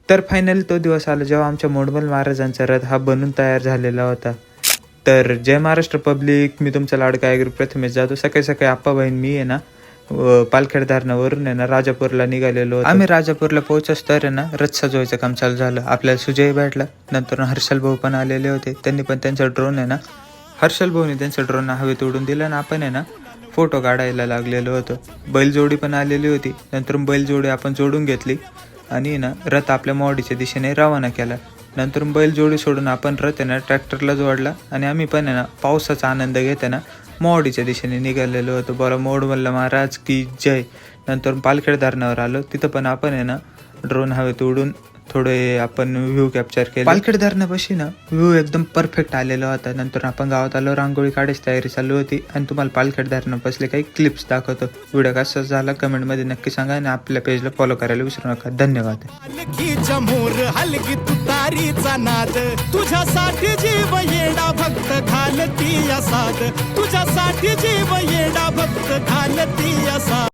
तर फायनली तो दिवस आला जेव्हा आमच्या मोडमल महाराजांचा रथ हा बनून तयार झालेला होता. तर जय महाराष्ट्र पब्लिक, मी तुमचा लाडका ऐगरू प्रथमेश जाधव. सकाळी सकाळी आप्पा बहीण मी आहे ना पालखेड धारणावरून आहे ना राजापूरला निघालेलो होतो. आम्ही राजापूरला पोहोचच तर आहे ना रथ सजवायचं काम चालू झालं. आपल्याला सुजय भेटला, नंतर हर्षल भाऊ पण आलेले होते. त्यांनी पण त्यांचा ड्रोन आहे ना हर्षल भाऊने त्यांचा ड्रोन हवेत उडून दिला आणि आपण आहे ना फोटो काढायला लागलेलो होतो. बैलजोडी पण आलेली होती. नंतर बैलजोडी आपण जोडून घेतली आणि ना रथ आपल्या मोवाडीच्या दिशेने रवाना केला. नंतर बैलजोडी सोडून आपण रथ आहे ना ट्रॅक्टरला जोडला आणि आम्ही पण आहे ना पावसाचा आनंद घेत आहे ना मोवाडीच्या दिशेने निघालेलो होतो. बरं, मोडमल्ला महाराज की जय. नंतर पालखेड धरणावर आलो. तिथं पण आपण आहे ना ड्रोन हवेत उडून थोडे आपण व्ह्यू कॅप्चर केले. पालखेड धरणापाशी ना व्ह्यू एकदम परफेक्ट आलेला होता. नंतर आपण गावात आलो, रांगोळी काढायची तयारी चालू होती आणि तुम्हाला पालखेड धरणापासले काही क्लिप्स दाखवतो. व्हिडिओ कसा झाला कमेंटमध्ये नक्की सांगा आणि आपल्या पेजला फॉलो करायला विसरू नका. धन्यवाद. हलकी तुतारीचा नाद, तुझ्यासाठी जीव येडा भक्त घालती असाद, तुझ्यासाठी जीव येडा भक्त घालती असाद.